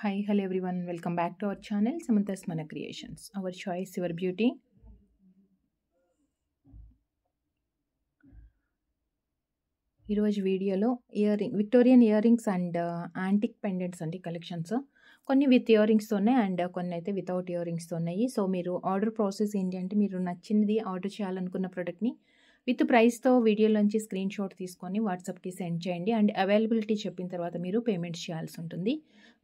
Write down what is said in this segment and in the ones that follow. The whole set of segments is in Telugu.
Hi, hello everyone. Welcome back to our channel, Samantha's Mana Creations. Our choice, your beauty. ఈరోజు వీడియోలో Victorian ear rings and antique pendants అండి కలెక్షన్స్. కొన్ని విత్ ఇయర్ రింగ్స్తో ఉన్నాయి అండ్ కొన్ని అయితే వితౌట్ ఇయర్ రింగ్స్తో ఉన్నాయి. సో మీరు ఆర్డర్ ప్రాసెస్ ఏంటి అంటే, మీరు నచ్చింది ఆర్డర్ చేయాలనుకున్న ప్రోడక్ట్ని విత్ ప్రైస్తో వీడియోలోంచి స్క్రీన్ షాట్ తీసుకొని వాట్సాప్కి సెండ్ చేయండి. అండ్ అవైలబిలిటీ చెప్పిన తర్వాత మీరు పేమెంట్స్ చేయాల్సి ఉంటుంది.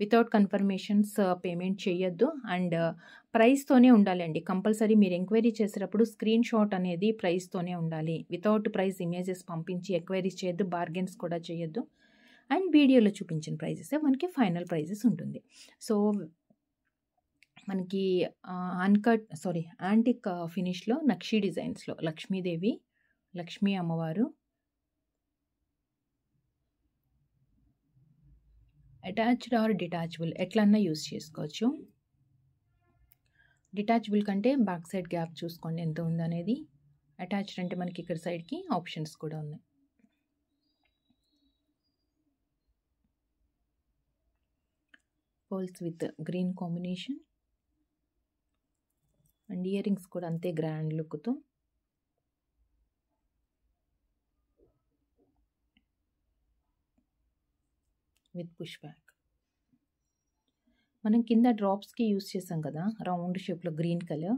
వితౌట్ కన్ఫర్మేషన్స్ పేమెంట్ చేయొద్దు. అండ్ ప్రైస్తోనే ఉండాలండి కంపల్సరీ. మీరు ఎంక్వైరీ చేసేటప్పుడు స్క్రీన్ షాట్ అనేది ప్రైస్తోనే ఉండాలి. వితౌట్ ప్రైస్ ఇమేజెస్ పంపించి ఎంక్వైరీస్ చేయొద్దు, బార్గెన్స్ కూడా చేయొద్దు. అండ్ వీడియోలో చూపించిన ప్రైజెస్ మనకి ఫైనల్ ప్రైజెస్ ఉంటుంది. సో మనకి యాంటిక్ ఫినిష్లో నక్షీ డిజైన్స్లో లక్ష్మీదేవి, లక్ష్మీ అమ్మవారు, అటాచ్డ్ ఆర్ డిటాచబుల్ ఎట్లన్నా యూస్ చేసుకోవచ్చు. డిటాచబుల్ కంటే బ్యాక్ సైడ్ గ్యాప్ చూసుకోండి ఎంత ఉందనేది. అటాచ్డ్ అంటే మనకి ఇక్కడ సైడ్కి ఆప్షన్స్ కూడా ఉన్నాయి. Pearls with green combination and ear rings కూడా అంతే గ్రాండ్ లుక్తో. With push back. మనం కింద డ్రాప్స్కి యూస్ చేసాం కదా రౌండ్ షేప్లో గ్రీన్ కలర్,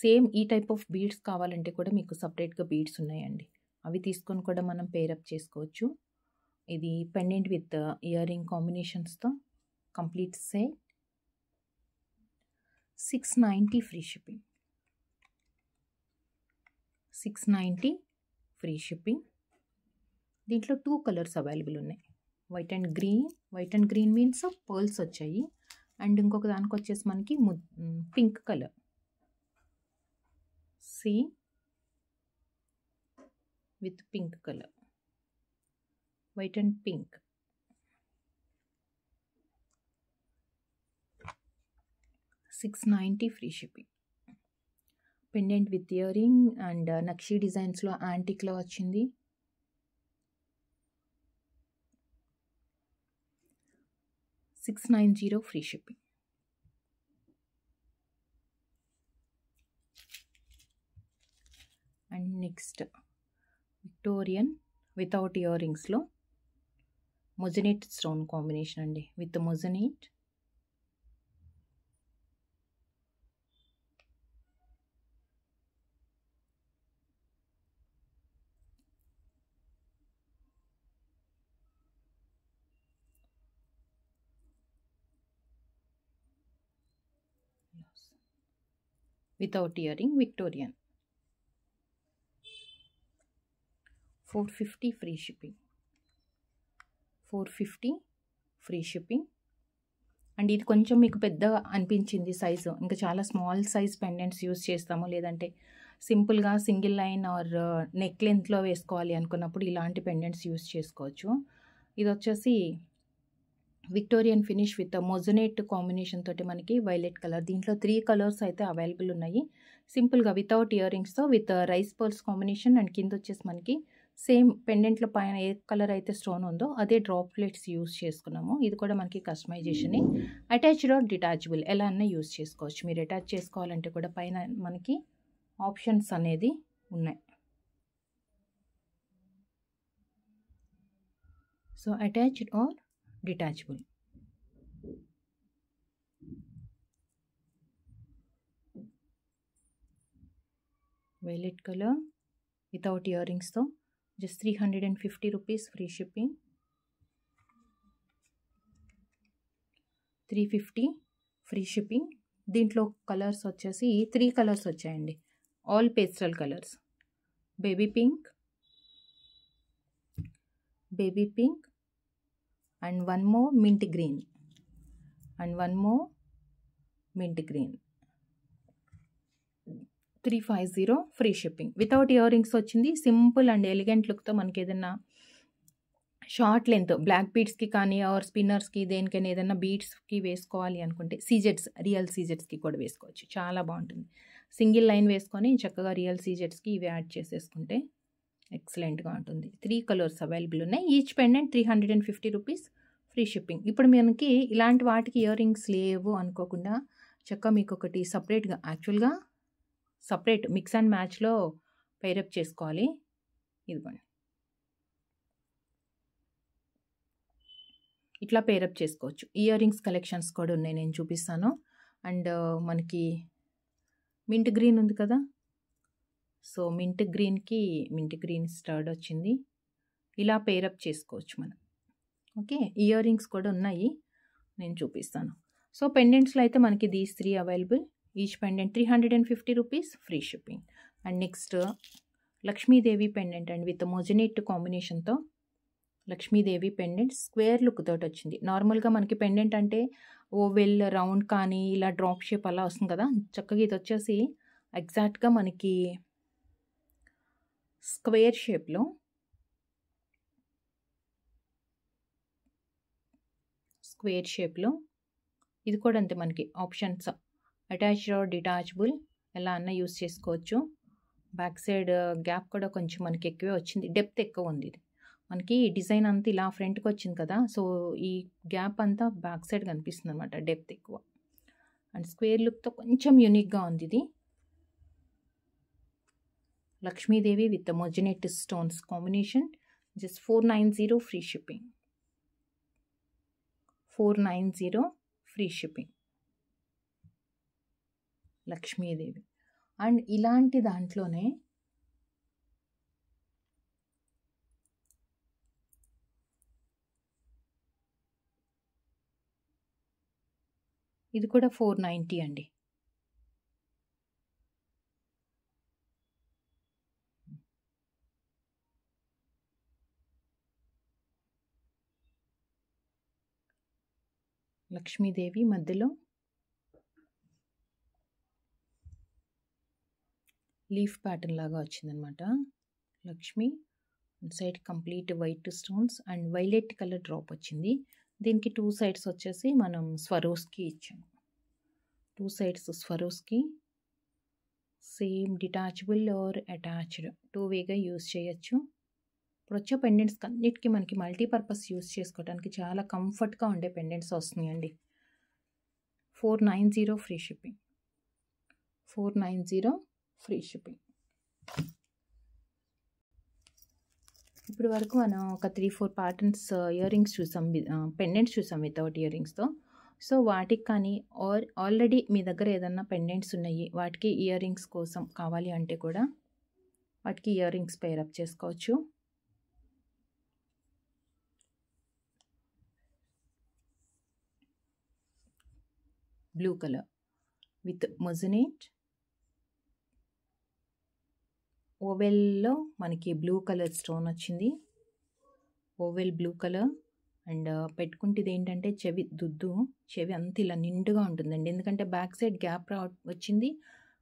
సేమ్ ఈ టైప్ ఆఫ్ బీడ్స్ కావాలంటే కూడా మీకు సపరేట్గా బీడ్స్ ఉన్నాయండి. అవి తీసుకొని కూడా మనం పేరప్ చేసుకోవచ్చు. ఇది పెండెంట్ విత్ ఇయర్ రింగ్ కాంబినేషన్స్తో complete set. 690 free shipping. 690 free shipping. దీంట్లో 2 కలర్స్ అవైలబుల్ ఉన్నాయి, white and green. White and green means pearls వచ్చాయి. అండ్ ఇంకొక దానికి వచ్చేసి మనకి pink colour. With pink colour, white and pink. $690 free shipping. Pendant with year ring and నక్షీ డిజైన్స్లో యాంటిక్లో వచ్చింది. $690 free shipping. And next Victorian without ear రింగ్స్లో మొజనైట్ స్టోన్ కాంబినేషన్ అండి. With moissanite without ear ring Victorian. 450 free shipping. 450 free shipping. And ఇది కొంచెం మీకు పెద్దగా అనిపించింది సైజు, ఇంకా చాలా స్మాల్ సైజ్ పెండెంట్స్ యూస్ చేస్తాము, లేదంటే సింపుల్గా సింగిల్ లైన్ ఆర్ నెక్ లెంత్లో వేసుకోవాలి అనుకున్నప్పుడు ఇలాంటి పెండెంట్స్ యూస్ చేసుకోవచ్చు. ఇది వచ్చేసి Victorian finish with moissanite combination తోటి మనకి వైలెట్ కలర్. దీంట్లో 3 కలర్స్ అయితే అవైలబుల్ ఉన్నాయి. సింపుల్గా వితౌట్ ఇయర్ రింగ్స్తో with rice pearls combination. And కింద వచ్చేసి మనకి సేమ్ పెండెంట్లో పైన ఏ కలర్ అయితే స్టోన్ ఉందో అదే డ్రాప్లెట్స్ యూస్ చేసుకున్నాము. ఇది కూడా మనకి కస్టమైజేషన్. అటాచ్డ్ ఆర్ డిటాచబుల్ ఎలా అన్నా యూస్ చేసుకోవచ్చు. మీరు అటాచ్ చేసుకోవాలంటే కూడా పైన మనకి ఆప్షన్స్ అనేది ఉన్నాయి. So attached or detachable. Violet colour without year రింగ్స్తో just 350 rupees free shipping. 350 free shipping. దీంట్లో కలర్స్ వచ్చేసి 3 కలర్స్ వచ్చాయండి, all pastel colours. Baby pink and one more mint green and one more mint green. 350 free shipping. Without ear rings వచ్చింది. సింపుల్ అండ్ ఎలిగెంట్ లుక్తో మనకి ఏదైనా షార్ట్ లెంత్ బ్లాక్ బీడ్స్కి కానీ ఆర్ స్పిన్నర్స్కి దేనికైనా ఏదైనా బీడ్స్కి వేసుకోవాలి అనుకుంటే సీజెట్స్, రియల్ సీజెట్స్కి కూడా వేసుకోవచ్చు. చాలా బాగుంటుంది. సింగిల్ లైన్ వేసుకొని చక్కగా రియల్ సీజెట్స్కి ఇవి యాడ్ చేసేసుకుంటే ఎక్సలెంట్గా ఉంటుంది. 3 కలర్స్ అవైలబుల్ ఉన్నాయి. Each pendant 350 rupees free shipping. ఇప్పుడు మనకి ఇలాంటి వాటికి ఇయర్ రింగ్స్ లేవు అనుకోకుండా చక్కగా మీకు ఒకటి సపరేట్‌గా యాక్చువల్‌గా సపరేట్ మిక్స్ అండ్ మ్యాచ్‌లో పెయిరప్ చేసుకోవాలి. ఇదిగోండి. ఇట్లా పెయిరప్ చేసుకోవచ్చు. ఇయర్ రింగ్స్ కలెక్షన్స్ కూడా ఉన్నాయి, నేను చూపిస్తాను. అండ్ మనకి మింట్ గ్రీన్ ఉంది కదా! సో, మింట్ గ్రీన్ స్టడ్ వచ్చింది. ఇలా పెయిరప్ చేసుకోవచ్చు మనం. ఓకే. ఇయర్ రింగ్స్ కూడా ఉన్నాయి, నేను చూపిస్తాను. సో, పెండెంట్స్‌లో అయితే మనకి these 3 available. Each pendant 350 rupees free shipping. And next Lakshmidevi pendant and with moissanite కాంబినేషన్‌తో లక్ష్మీదేవి పెండెంట్ స్క్వేర్ లుక్ తోటి వచ్చింది. నార్మల్‌గా మనకి పెండెంట్ అంటే ఓవెల్, రౌండ్ కానీ ఇలా డ్రాప్ షేప్ అలా వస్తుంది కదా! చక్కగా ఇది వచ్చేసి ఎగ్జాక్ట్‌గా మనకి స్క్వేర్ షేప్‌లో ఇది కూడా అంతే. మనకి ఆప్షన్స్ అటాచ్డ్ ఆర్ డిటాచబుల్ ఎలా అన్నా యూస్ చేసుకోవచ్చు. బ్యాక్ సైడ్ గ్యాప్ కూడా కొంచెం మనకి ఎక్కువే వచ్చింది, డెప్త్ ఎక్కువ ఉంది. ఇది మనకి డిజైన్ అంతా ఇలా ఫ్రంట్కి వచ్చింది కదా, సో ఈ గ్యాప్ అంతా బ్యాక్ సైడ్ కనిపిస్తుంది అనమాట, డెప్త్ ఎక్కువ. అండ్ స్క్వేర్ లుక్తో కొంచెం యూనిక్గా ఉంది ఇది. Lakshmidevi with moissanite stones combination. Just 490 free shipping. 490 free shipping. Lakshmidevi. And ఇలాంటి దాంట్లోనే ఇది కూడా 490 అండి. లక్ష్మీదేవి మధ్యలో లీఫ్ ప్యాటర్న్ లాగా వచ్చిందనమాట. Lakshmi side complete white stones and violet colour drop వచ్చింది. దీనికి 2 సైడ్స్ వచ్చేసి మనం స్వరోస్కి ఇచ్చాము. 2 sides Swarovski same detachable or attached 2 వేగా యూస్ చేయొచ్చు. ఇప్పుడు వచ్చే పెండెంట్స్ అన్నిటికీ మనకి మల్టీపర్పస్ యూస్ చేసుకోవడానికి చాలా కంఫర్ట్గా ఉండే పెండెంట్స్ వస్తున్నాయండి. 490 ఫ్రీ షిప్పింగ్. 490 free shipping. ఇప్పుడు వరకు మనం ఒక 3-4 ప్యాటర్న్స్ ఇయర్ రింగ్స్ చూసాం, పెండెంట్స్ చూసాం వితౌట్ ఇయర్ రింగ్స్తో. సో వాటికి కానీ ఆల్రెడీ మీ దగ్గర ఏదన్నా పెండెంట్స్ ఉన్నాయి, వాటికి ఇయర్ రింగ్స్ కోసం కావాలి అంటే కూడా వాటికి ఇయర్ రింగ్స్ పేరప్ చేసుకోవచ్చు. బ్లూ కలర్ విత్ మొజనేట్ ఓవెల్లో మనకి బ్లూ కలర్ స్టోన్ వచ్చింది. Oval blue colour. అండ్ పెట్టుకుంటే ఇది ఏంటంటే చెవి అంత ఇలా నిండుగా ఉంటుందండి, ఎందుకంటే బ్యాక్ సైడ్ గ్యాప్ వచ్చింది,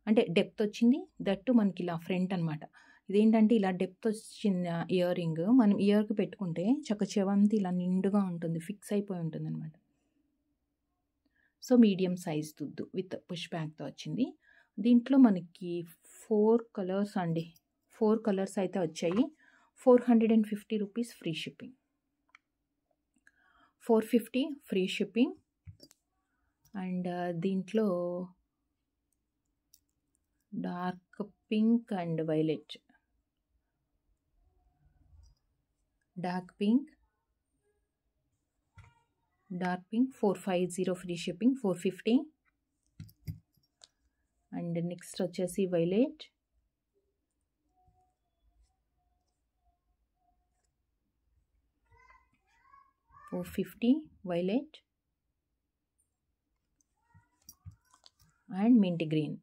అంటే డెప్త్ వచ్చింది. దట్టు మనకి ఇలా ఫ్రంట్ అనమాట. ఇదేంటంటే ఇలా డెప్త్ వచ్చిన ఇయర్ రింగ్ మనం ఇయర్కి పెట్టుకుంటే చెవి అంతా ఇలా నిండుగా ఉంటుంది, ఫిక్స్ అయిపోయి ఉంటుంది అనమాట. సో మీడియం సైజ్ దుద్దు విత్ పుష్ బ్యాక్తో వచ్చింది. దీంట్లో మనకి 4 కలర్స్ అండి, 4 కలర్స్ అయితే వచ్చాయి. 450 rupees free shipping. 450 free shipping. And దీంట్లో dark pink and violet, dark pink 450 free shipping. 450. And next వచ్చేసి violet, $450 violet. And mint green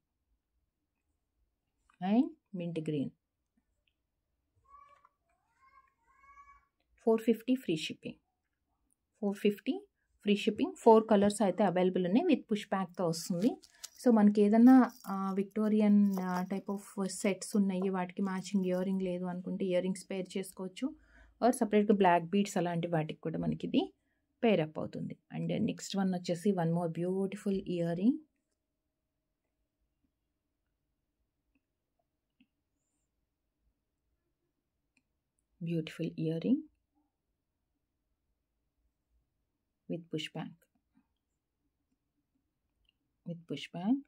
450 free shipping. 450 free shipping. 4 colours అయితే అవైలబుల్ ఉన్నాయి, విత్ పుష్ బ్యాక్తో వస్తుంది. సో మనకి ఏదన్నా విక్టోరియన్ టైప్ ఆఫ్ సెట్స్ ఉన్నాయి, వాటికి మ్యాచింగ్ ఇయర్ రింగ్ లేదు అనుకుంటే ఇయర్ రింగ్స్ పేర్ చేసుకోవచ్చు. ఆర్ సపరేట్గా బ్లాక్ బీడ్స్ అలాంటి వాటికి కూడా మనకి ఇది పేర్ అప్ అవుతుంది. అండ్ నెక్స్ట్ వన్ వచ్చేసి one more beautiful ear ring. With push back. With push back.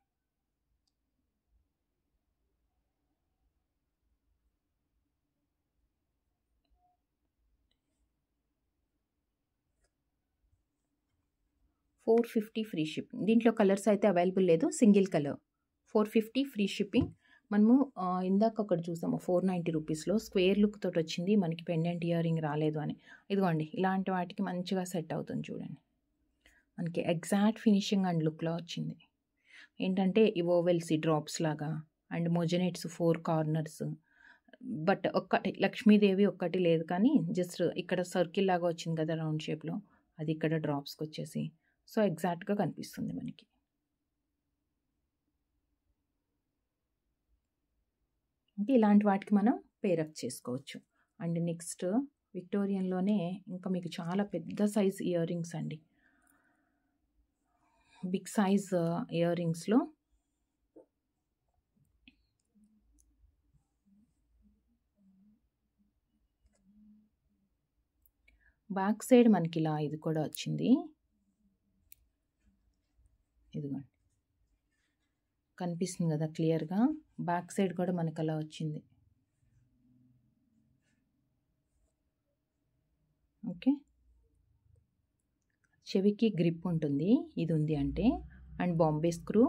$450 free shipping. దీంట్లో కలర్స్ అయితే అవైలబుల్ లేదు, సింగిల్ కలర్. $450 free shipping. మనము ఇందాక ఒకటి చూసాము $490లో స్క్వేర్ లుక్ తోటి వచ్చింది, మనకి పెండెంట్ ఇయర్ రింగ్ రాలేదు అని. ఇదిగోండి ఇలాంటి వాటికి మంచిగా సెట్ అవుతుంది చూడండి. మనకి ఎగ్జాక్ట్ ఫినిషింగ్ అండ్ లుక్లో వచ్చింది. ఏంటంటే ఈ ఓవెల్స్, ఈ డ్రాప్స్ లాగా అండ్ మొజనేట్స్ 4 కార్నర్స్. బట్ ఒక్కటి లక్ష్మీదేవి ఒక్కటి లేదు, కానీ జస్ట్ ఇక్కడ సర్కిల్ లాగా వచ్చింది కదా రౌండ్ షేప్లో, అది ఇక్కడ డ్రాప్స్కి వచ్చేసి సో ఎగ్జాక్ట్గా కనిపిస్తుంది మనకి. అంటే ఇలాంటి వాటికి మనం పేరప్ చేసుకోవచ్చు. అండ్ నెక్స్ట్ విక్టోరియన్లోనే ఇంకా మీకు చాలా పెద్ద సైజ్ ఇయర్ రింగ్స్ అండి. బిగ్ సైజ్ ఇయర్ రింగ్స్లో బ్యాక్ సైడ్ మనకి ఇలా ఇది కూడా వచ్చింది. ఇదిగోండి కనిపిస్తుంది కదా క్లియర్గా, బ్యాక్ సైడ్ కూడా మనకు అలా వచ్చింది. ఓకే, చెవికి గ్రిప్ ఉంటుంది ఇది ఉంది అంటే. And Bombay screw,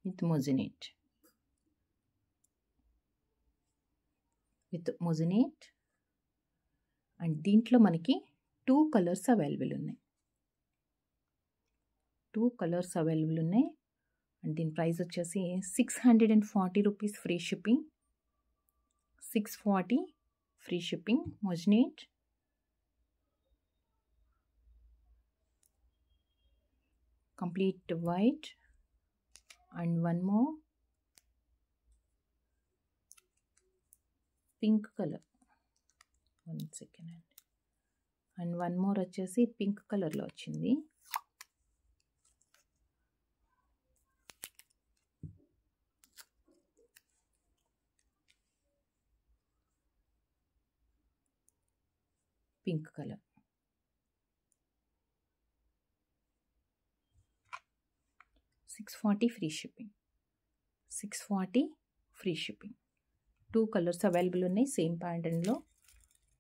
with moissanite. And దీంట్లో మనకి 2 కలర్స్ అవైలబుల్ ఉన్నాయి. అండ్ దీని ప్రైస్ వచ్చేసి $640 free shipping. 640 free shipping. Moissanite, complete white and one more pink colour. 1 second అండి. అండ్ వన్ మోర్ వచ్చేసి పింక్ కలర్లో వచ్చింది. Pink colour. $640 free shipping. 640 free shipping. 2 colours available ఉన్నాయి సేమ్ ప్యాటర్న్లో.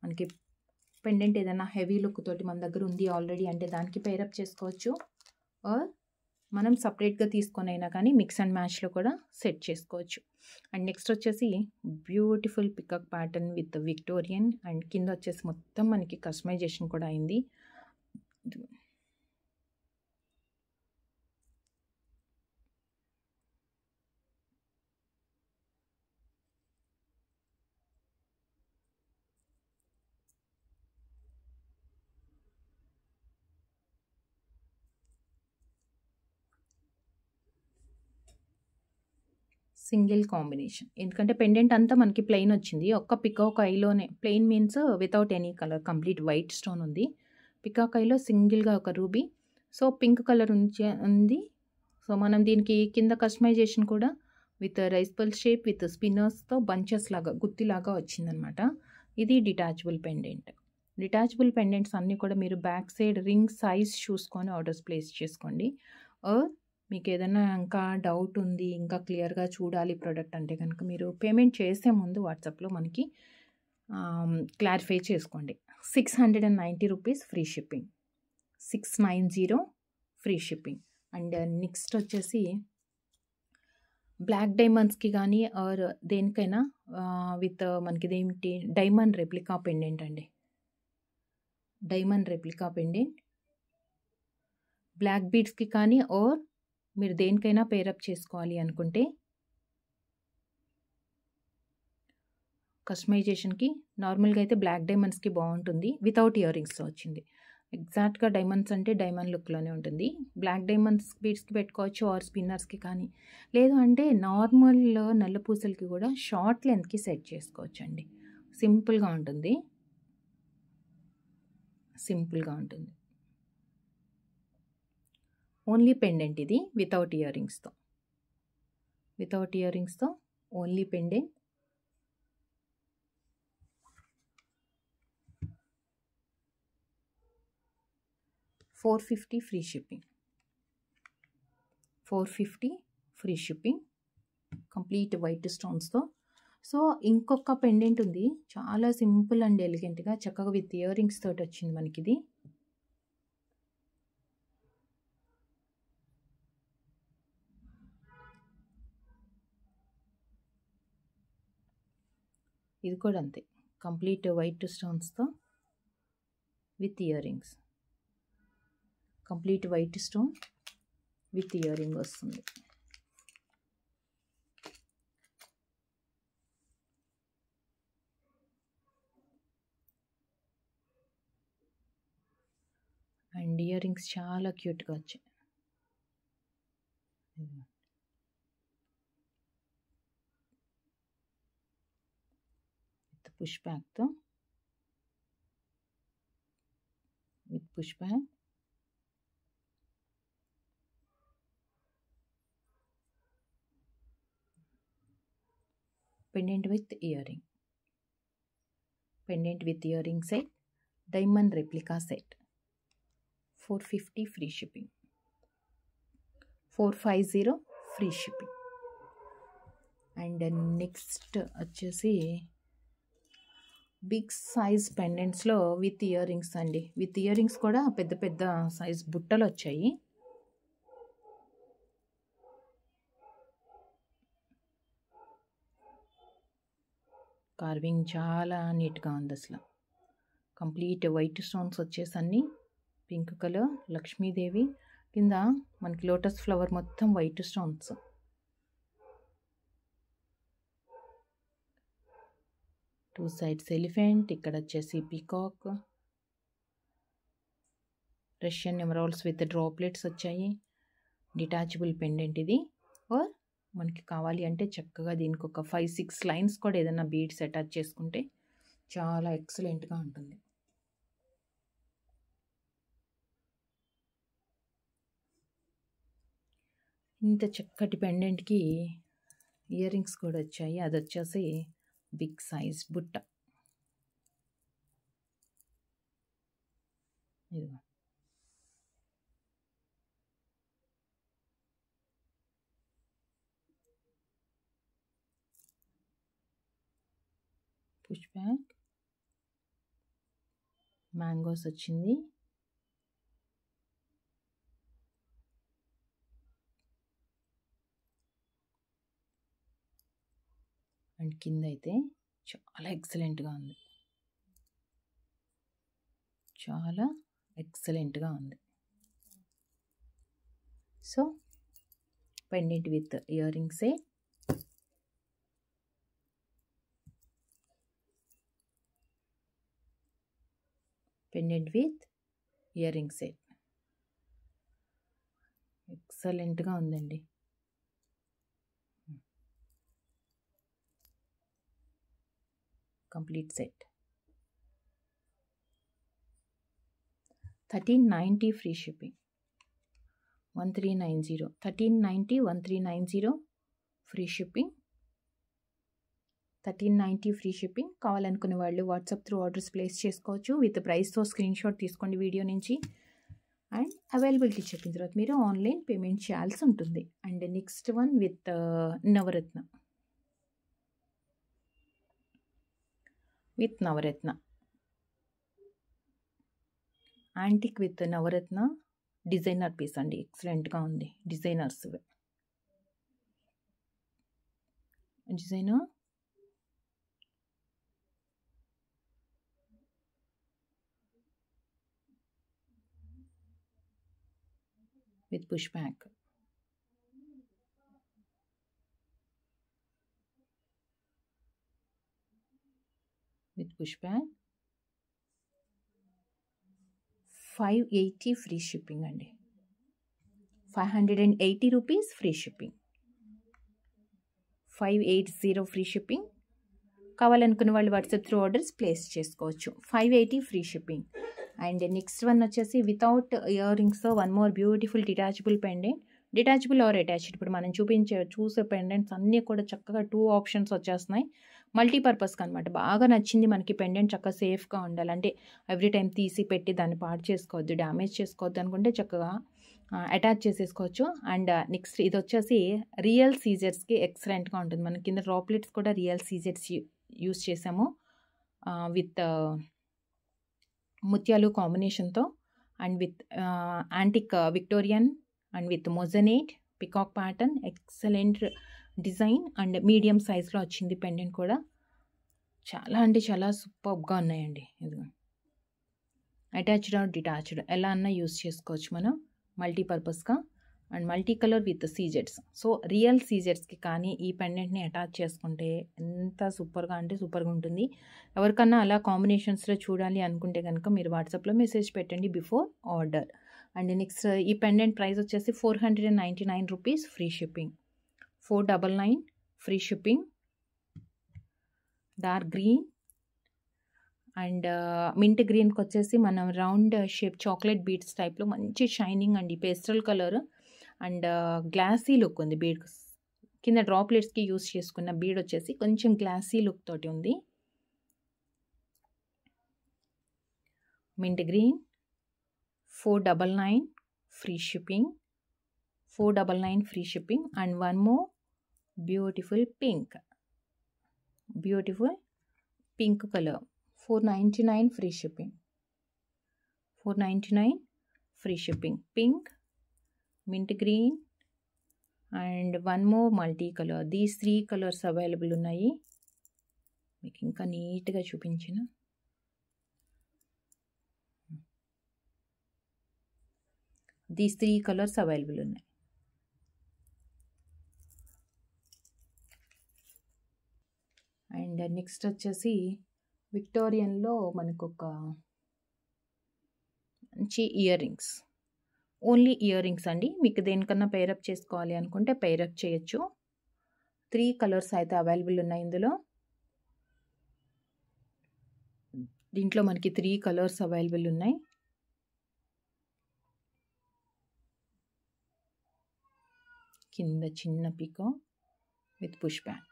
మనకి పెండెంట్ ఏదైనా హెవీ లుక్ తోటి మన దగ్గర ఉంది ఆల్రెడీ అంటే దానికి పేరప్ చేసుకోవచ్చు, ఆర్ మనం సపరేట్గా తీసుకొని అయినా కానీ మిక్స్ అండ్ మ్యాచ్లో కూడా సెట్ చేసుకోవచ్చు. అండ్ నెక్స్ట్ వచ్చేసి beautiful peacock pattern with Victorian. And కింద వచ్చేసి మొత్తం మనకి కస్టమైజేషన్ కూడా అయింది. సింగిల్ కాంబినేషన్, ఎందుకంటే పెండెంట్ అంతా మనకి ప్లెయిన్ వచ్చింది. ఒక్క పికాక్ ఐలోనే, plain means without any colour, complete white stone ఉంది. పికాక్ ఐలో సింగిల్గా ఒక రూబీ, సో పింక్ కలర్ ఉంది. సో మనం దీనికి కింద కస్టమైజేషన్ కూడా with rice pearl shape with స్పిన్నర్స్తో బంచెస్ లాగా గుత్తిలాగా వచ్చిందనమాట. ఇది డిటాచబుల్ పెండెంట్. డిటాచబుల్ పెండెంట్స్ అన్నీ కూడా మీరు బ్యాక్ సైడ్ రింగ్ సైజ్ చూసుకొని ఆర్డర్స్ ప్లేస్ చేసుకోండి. మీకు ఏదైనా ఇంకా డౌట్ ఉంది, ఇంకా క్లియర్గా చూడాలి ప్రోడక్ట్ అంటే కనుక మీరు పేమెంట్ చేసే ముందు వాట్సాప్లో మనకి క్లారిఫై చేసుకోండి. $690 free shipping. 690 free shipping. And next వచ్చేసి బ్లాక్ డైమండ్స్కి కానీ ఆర్ దేనికైనా విత్ మనకి ఇదేమిటి డైమండ్ రెప్లికా పెండెంట్ అండి. డైమండ్ రెప్లికా పెండెంట్ బ్లాక్ బీడ్స్కి కానీ ఆర్ మీరు దేనికైనా పేరప్ చేసుకోవాలి అనుకుంటే కస్టమైజేషన్కి నార్మల్గా అయితే బ్లాక్ డైమండ్స్కి బాగుంటుంది, వితౌట్ ఇయర్ రింగ్స్తో వచ్చింది. ఎగ్జాక్ట్గా డైమండ్స్ అంటే డైమండ్ లుక్లోనే ఉంటుంది. బ్లాక్ డైమండ్స్ బీడ్స్కి పెట్టుకోవచ్చు ఆర్ స్పిన్నర్స్కి కానీ, లేదు అంటే నార్మల్ నల్ల పూసలకి కూడా షార్ట్ లెంత్కి సెట్ చేసుకోవచ్చు అండి. సింపుల్గా ఉంటుంది. ఓన్లీ పెండెంట్ ఇది వితౌట్ ఇయర్ రింగ్స్తో, only pendant. $450 free shipping, $450 free shipping, complete white స్టోన్స్తో. సో ఇంకొక పెండెంట్ ఉంది, చాలా సింపుల్ అండ్ ఎలిగెంట్గా చక్కగా విత్ ఇయర్ రింగ్స్ తోటి వచ్చింది మనకి ఇది. ఇది కూడా అంతే, కంప్లీట్ వైట్ స్టోన్స్తో with earrings, complete white stone with ear ring వస్తుంది. అండ్ ఇయర్ రింగ్స్ చాలా క్యూట్గా వచ్చాయి. విత్ పుష్ బ్యాక్తో, with push back. Pendant with ear ring, pendant with ear ring set, diamond replica set, $450 free shipping, $450 free shipping. And next వచ్చేసి బిగ్ సైజ్ పెండెంట్స్లో విత్ ఇయర్ రింగ్స్ అండి. విత్ ఇయర్ రింగ్స్ కూడా పెద్ద పెద్ద సైజ్ బుట్టలు వచ్చాయి. కార్వింగ్ చాలా నీట్గా ఉంది అసలు. కంప్లీట్ వైట్ స్టోన్స్ వచ్చేసి అన్నీ పింక్ కలర్, లక్ష్మీదేవి కింద మనకి లోటస్ ఫ్లవర్ మొత్తం white stones. Two sides elephant, ఇక్కడ వచ్చేసి peacock, Russian emeralds with droplets వచ్చాయి. డిటాచబుల్ పెండెంట్ ఇది. ఆర్ మనకి కావాలి అంటే చక్కగా దీనికి ఒక 5-6 లైన్స్ కూడా ఏదైనా బీడ్స్ అటాచ్ చేసుకుంటే చాలా ఎక్సలెంట్గా ఉంటుంది. ఇంత చక్కటి పెండెంట్కి ఇయర్ రింగ్స్ కూడా వచ్చాయి. అది వచ్చేసి బిగ్ సైజ్ బుట్ట. ఇదిగో పుష్ బ్యాక్, మ్యాంగోస్ వచ్చింది. అండ్ కింద అయితే చాలా ఎక్సలెంట్గా ఉంది, చాలా ఎక్సలెంట్గా ఉంది. సో పెండెంట్ విత్ ఇయర్ రింగ్సే, pendant with ear ring set ఎక్సలెంట్గా ఉందండి. Complete set $1390 free shipping, 1390, 1390, 1390 free shipping, 1390 free shipping. కావాలనుకునే వాళ్ళు వాట్సాప్ త్రూ ఆర్డర్స్ ప్లేస్ చేసుకోవచ్చు. విత్ ప్రైస్తో స్క్రీన్ షాట్ తీసుకోండి వీడియో నుంచి. అండ్ అవైలబిలిటీ చెప్పిన తర్వాత మీరు ఆన్లైన్ పేమెంట్ చేయాల్సి ఉంటుంది. And next one with Navratna, with navratna antique with navratna designer piece అండి. ఎక్సలెంట్గా ఉంది. Designers designer with pushback. With pushback. 580 free shipping అండి. 580 rupees free shipping. 580 free shipping. కావాలనుకున్న వాళ్ళు వాట్సాప్ త్రూ ఆర్డర్స్ ప్లేస్ చేసుకోవచ్చు. 580 free shipping. And next one వచ్చేసి వితౌట్ ఇయర్ రింగ్స్తో one more beautiful detachable pendant. Detachable or attached, ఇప్పుడు మనం చూసే పెండెంట్స్ అన్నీ కూడా చక్కగా 2 ఆప్షన్స్ వచ్చేస్తున్నాయి. మల్టీపర్పస్కి అనమాట. బాగా నచ్చింది మనకి పెండెంట్, చక్కగా సేఫ్గా ఉండాలి. అంటే ఎవ్రీ టైం తీసి పెట్టి దాన్ని పాడు చేసుకోవద్దు, డ్యామేజ్ చేసుకోవద్దు అనుకుంటే చక్కగా అటాచ్ చేసేసుకోవచ్చు. అండ్ నెక్స్ట్ ఇది వచ్చేసి రియల్ సీజర్స్కి ఎక్సలెంట్గా ఉంటుంది. మన కింద డ్రాప్లెట్స్ కూడా రియల్ సీజర్స్ యూస్ చేసాము విత్ ముత్యాలు కాంబినేషన్తో and with antique Victorian and with moissanite peacock pattern, excellent design and medium సైజ్లో వచ్చింది పెండెంట్ కూడా. చాలా అంటే చాలా సూపర్గా ఉన్నాయండి. ఇది అటాచ్డ్ ఆర్ డిటాచ్డ్ ఎలా అన్నా యూస్ చేసుకోవచ్చు మనం మల్టీపర్పస్గా. అండ్ మల్టీ కలర్ విత్ సీజెట్స్. సో రియల్ సీజెట్స్కి కానీ ఈ పెండెంట్ని అటాచ్ చేసుకుంటే ఎంత సూపర్గా అంటే సూపర్గా ఉంటుంది. ఎవరికన్నా అలా కాంబినేషన్స్లో చూడాలి అనుకుంటే కనుక మీరు వాట్సాప్లో మెసేజ్ పెట్టండి బిఫోర్ ఆర్డర్. అండ్ నెక్స్ట్ ఈ పెండెంట్ ప్రైస్ వచ్చేసి 499 rupees, free shipping. 499 free shipping. Dark green and mint గ్రీన్కి వచ్చేసి మనం రౌండ్ షేప్ చాక్లెట్ బీడ్స్ టైప్లో మంచి షైనింగ్ అండ్ ఈ pastel colour and glossy look ఉంది. బీడ్ కింద డ్రాప్లెట్స్కి యూస్ చేసుకున్న బీడ్ వచ్చేసి కొంచెం గ్లాసీ లుక్ తోటి ఉంది. Mint green 499 free shipping. 499 free shipping. And one more beautiful pink colour 499 free shipping. 499 free shipping. Pink, mint green and one more multi colour. These 3 colours available ఉన్నాయి. మీకు ఇంకా నీట్గా చూపించిన దీస్ 3 కలర్స్ అవైలబుల్ ఉన్నాయి. అండ్ నెక్స్ట్ వచ్చేసి విక్టోరియన్లో మనకు ఒక మంచి ear rings, only ear rings అండి. మీకు దేనికన్నా పేరప్ చేసుకోవాలి అనుకుంటే పేరప్ చేయొచ్చు. 3 కలర్స్ అయితే అవైలబుల్ ఉన్నాయి ఇందులో. దీంట్లో మనకి 3 కలర్స్ అవైలబుల్ ఉన్నాయి. కింద చిన్న pico with push back.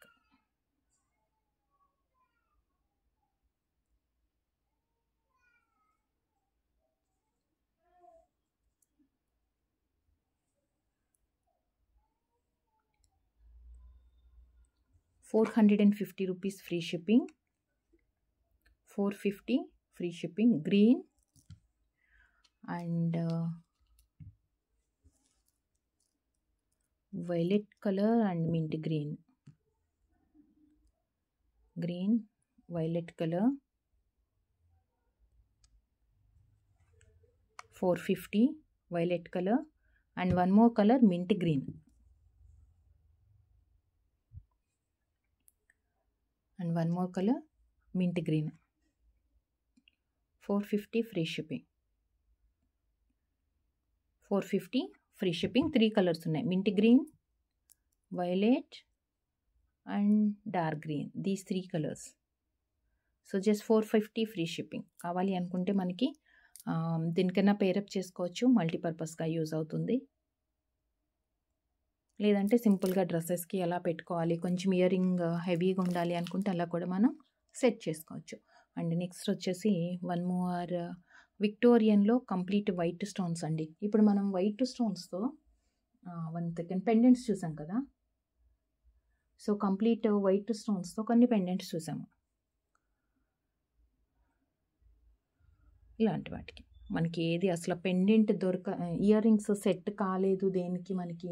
₹450 free shipping. 450 free shipping. Green and violet colour and mint green. Green, violet colour 450 violet colour and one more colour mint green. And one more color mint green. 450 free shipping. 450 free shipping. 3 colors ఉన్నాయి. mint green, violet and dark green. These 3 colors. So just 450 free shipping. కావాలి అనుకుంటే మనకి దీనికన్నా పేరప్ చేసుకోవచ్చు. మల్టీపర్పస్గా యూజ్ అవుతుంది. లేదంటే సింపుల్గా డ్రెస్సెస్కి ఎలా పెట్టుకోవాలి, కొంచెం ఇయర్ రింగ్ హెవీగా ఉండాలి అనుకుంటే అలా కూడా మనం సెట్ చేసుకోవచ్చు. అండ్ నెక్స్ట్ వచ్చేసి వన్ మోర్ విక్టోరియన్లో కంప్లీట్ వైట్ స్టోన్స్ అండి. ఇప్పుడు మనం వైట్ స్టోన్స్తో 1 సెకండ్ పెండెంట్స్ చూసాం కదా. సో కంప్లీట్ వైట్ స్టోన్స్తో కొన్ని పెండెంట్స్ చూసాము. ఇలాంటి వాటికి మనకి ఏది అసలు పెండెంట్ ఇయర్ రింగ్స్ సెట్ కాలేదు, దేనికి మనకి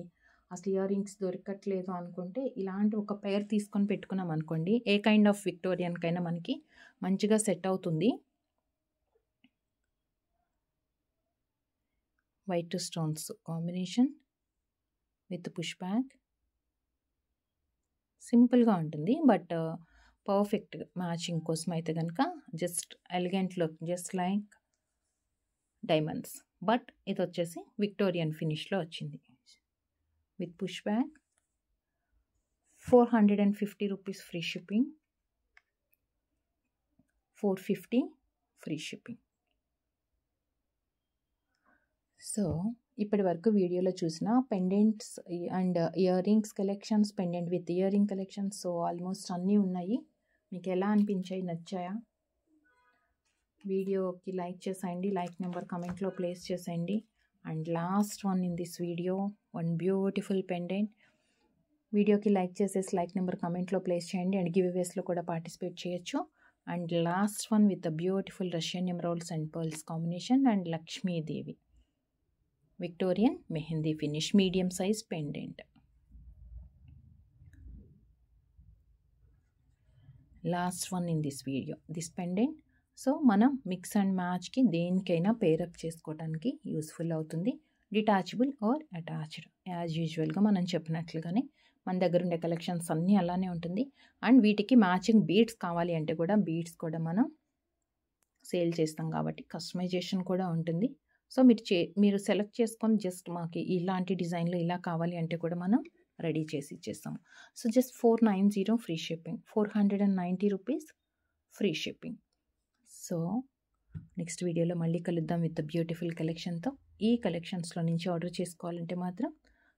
అసలు ఇయర్ రింగ్స్ దొరకట్లేదు అనుకుంటే ఇలాంటి ఒక పేర్ తీసుకొని పెట్టుకున్నాం అనుకోండి, ఏ కైండ్ ఆఫ్ విక్టోరియన్కైనా మనకి మంచిగా సెట్ అవుతుంది. White stones combination with push back. సింపుల్గా ఉంటుంది బట్ పర్ఫెక్ట్ మ్యాచింగ్ కోసం అయితే కనుక just elegant look, just like diamonds. But ఇది వచ్చేసి విక్టోరియన్ ఫినిష్లో వచ్చింది with push back. 450 rupees free shipping. 450 free shipping. So ఇప్పటి వరకు వీడియోలో చూసిన pendants and ear rings collections, pendant with ear ring collections, so almost అన్నీ ఉన్నాయి. మీకు ఎలా అనిపించాయి, నచ్చాయా? వీడియోకి లైక్ చేసేయండి, లైక్ నెంబర్ కమెంట్లో ప్లేస్ చేసేయండి. And last one in this video, one beautiful pendant. వీడియోకి లైక్ చేసేసి లైక్ నెంబర్ కమెంట్లో ప్లేస్ చేయండి. అండ్ గివ్ అవేస్లో కూడా పార్టిసిపేట్ చేయొచ్చు. And last one with the beautiful Russian emeralds and pearls combination and Lakshmidevi Victorian mehndi finish medium size pendant. Last one in this video, this pendant. So మనం మిక్స్ అండ్ మ్యాచ్కి దేనికైనా పేరప్ చేసుకోవడానికి యూస్ఫుల్ అవుతుంది. డిటాచబుల్ ఆర్ అటాచ్డ్, యాజ్ యూజువల్గా మనం చెప్పినట్లుగానే మన దగ్గర ఉండే కలెక్షన్స్ అన్నీ అలానే ఉంటుంది. అండ్ వీటికి మ్యాచింగ్ బీడ్స్ కావాలి అంటే కూడా బీడ్స్ కూడా మనం సేల్ చేస్తాం కాబట్టి కస్టమైజేషన్ కూడా ఉంటుంది. సో మీరు సెలెక్ట్ చేసుకొని జస్ట్ మాకు ఇలాంటి డిజైన్లో ఇలా కావాలి అంటే కూడా మనం రెడీ చేసి ఇచ్చేస్తాము. So just 490 free shipping, 490 rupees free shipping. So next వీడియోలో మళ్ళీ కలుద్దాం విత్ బ్యూటిఫుల్ కలెక్షన్తో. ఈ కలెక్షన్స్లో నుంచి ఆర్డర్ చేసుకోవాలంటే మాత్రం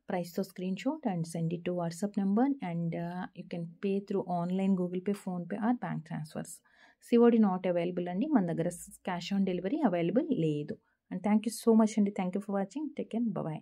ప్రైస్తో screenshot and send it to WhatsApp number. And you can pay through online Google Pay, PhonePe or bank transfers. COD not available అండి, మన దగ్గర క్యాష్ ఆన్ డెలివరీ అవైలబుల్ లేదు. And thank you so much అండి. Thank you for watching. Take care, bye.